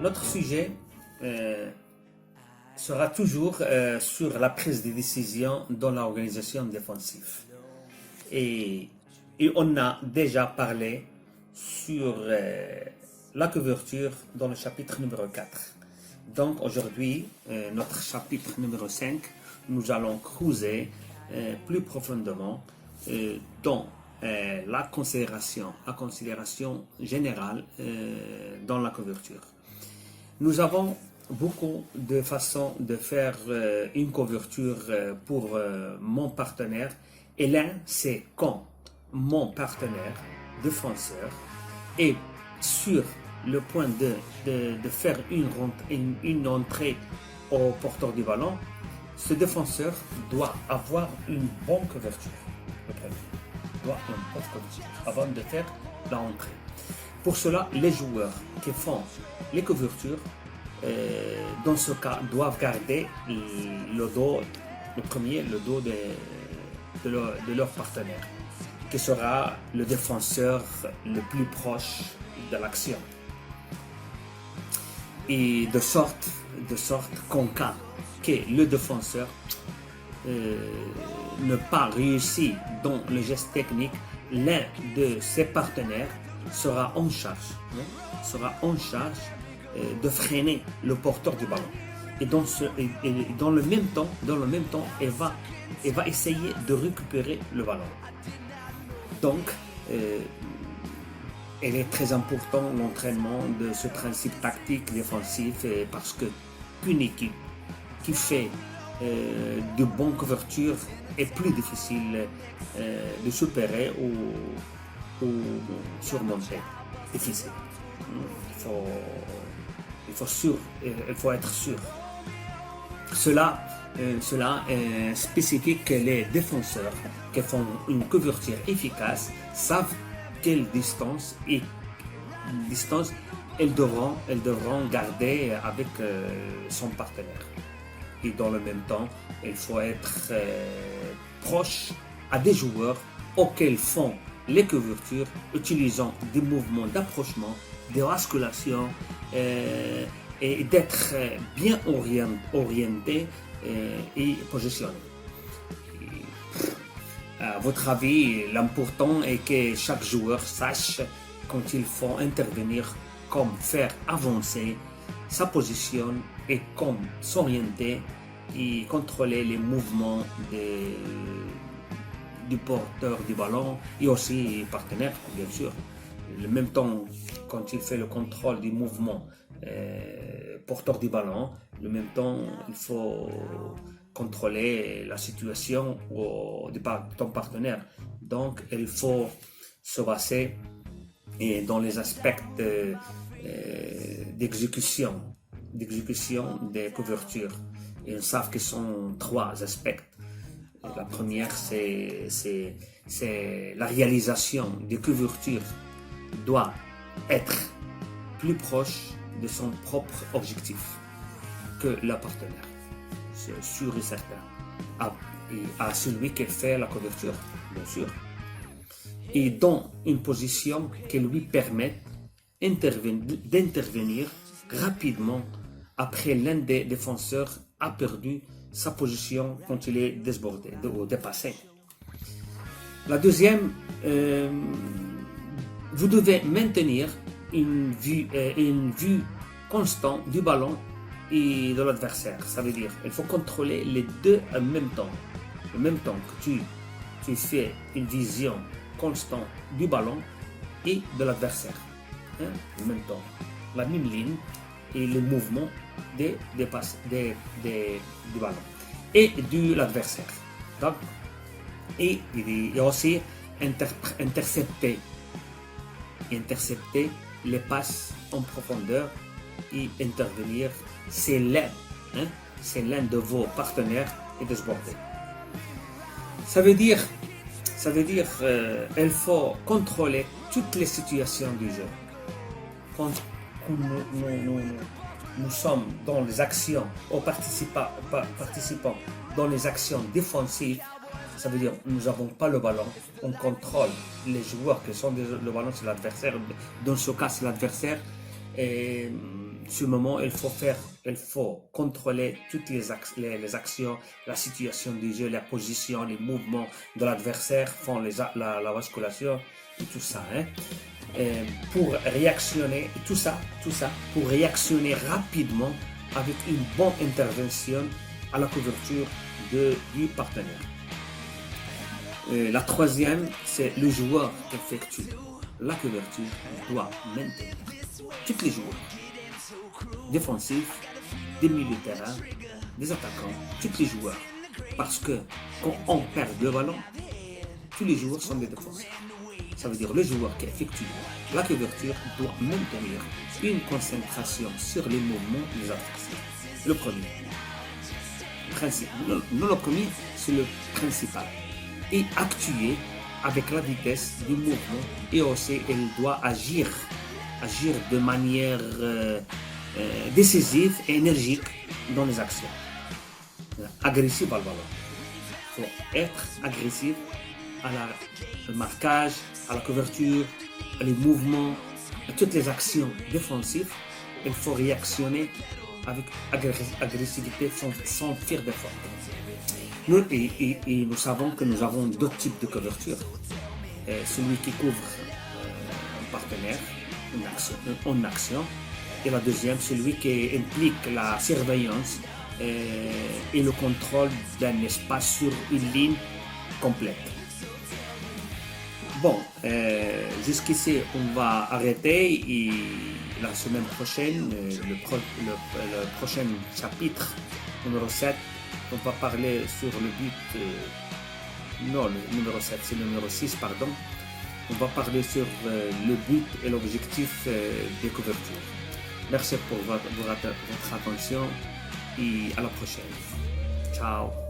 Notre sujet sera toujours sur la prise de décision dans l'organisation défensive. Et on a déjà parlé sur la couverture dans le chapitre numéro 4. Donc aujourd'hui, notre chapitre numéro 5, nous allons creuser plus profondément dans la considération générale dans la couverture. Nous avons beaucoup de façons de faire une couverture pour mon partenaire. Et l'un, c'est quand mon partenaire défenseur est sur le point de faire une entrée au porteur du ballon. Ce défenseur doit avoir une bonne couverture. Le premier doit avoir une bonne couverture avant de faire l'entrée. Pour cela, les joueurs qui font les couvertures, dans ce cas, doivent garder le dos, le dos de leur partenaire, qui sera le défenseur le plus proche de l'action. Et de sorte qu'en cas que le défenseur ne pas réussi dans le geste technique, l'un de ses partenaires sera en charge de freiner le porteur du ballon. Et dans le même temps, il va essayer de récupérer le ballon. Donc, il est très important l'entraînement de ce principe tactique défensif parce qu'une équipe qui fait de bonnes couvertures est plus difficile de supérer ou surmonter. Difficile. Il faut être sûr. Cela spécifie que les défenseurs qui font une couverture efficace savent quelle distance elles devront garder avec son partenaire. Et dans le même temps, il faut être proche à des joueurs auxquels font les couvertures, utilisant des mouvements d'approchement, de basculation et d'être bien orienté et positionné. À votre avis, l'important est que chaque joueur sache quand il faut intervenir, comme faire avancer sa position et comme s'orienter et contrôler les mouvements du porteur du ballon et aussi partenaire, bien sûr. En même temps, quand il fait le contrôle du mouvement porteur du ballon, en même temps, il faut contrôler la situation de ton partenaire. Donc, il faut se baser dans les aspects d'exécution des couvertures. Et on sait que ce sont trois aspects. La première, c'est la réalisation des couvertures doit être plus proche de son propre objectif que le partenaire. C'est sûr et certain. À celui qui fait la couverture, bien sûr. Et dans une position qui lui permette d'intervenir rapidement après l'un des défenseurs a perdu sa position quand il est débordé ou dépassé. La deuxième, vous devez maintenir une vue constante du ballon et de l'adversaire. Ça veut dire qu'il faut contrôler les deux en même temps. En même temps que tu fais une vision constante du ballon et de l'adversaire. En même temps, la même ligne et le mouvement du ballon et de l'adversaire. Donc, et aussi intercepter les passes en profondeur et intervenir. C'est l'un de vos partenaires est débordé. Ça veut dire il faut contrôler toutes les situations du jeu. Quand nous sommes dans les actions, ou participants dans les actions défensives, ça veut dire nous n'avons pas le ballon, on contrôle les joueurs qui sont le ballon, c'est l'adversaire. Dans ce cas, c'est l'adversaire. Et ce moment, il faut contrôler toutes les actions, la situation du jeu, la position, les mouvements de l'adversaire, font la basculation et tout ça. Hein. Pour réactionner, tout ça, pour réactionner rapidement avec une bonne intervention à la couverture du partenaire. La troisième, c'est le joueur qui effectue la couverture doit maintenir tous les joueurs défensifs, des milieux de terrain, des attaquants, tous les joueurs. Parce que quand on perd le ballon, tous les joueurs sont des défenseurs. Ça veut dire le joueur qui effectue la couverture doit maintenir une concentration sur les mouvements des adversaires. Le premier. Non, le premier, c'est le principal. Et actuer avec la vitesse du mouvement et aussi il doit agir de manière décisive et énergique dans les actions. Agressif à le ballon. Il faut être agressif à le marquage, à la couverture, à les mouvements, à toutes les actions défensives. Il faut réactionner avec agressivité sans faire d'effort. Nous savons que nous avons deux types de couverture. Celui qui couvre un partenaire, une action, et la deuxième, celui qui implique la surveillance et le contrôle d'un espace sur une ligne complète. Bon, jusqu'ici, on va arrêter et la semaine prochaine, le prochain chapitre, numéro 7, on va parler sur le but, non, le numéro 7, c'est le numéro 6, pardon. On va parler sur le but et l'objectif des couvertures. Merci pour votre attention et à la prochaine. Ciao.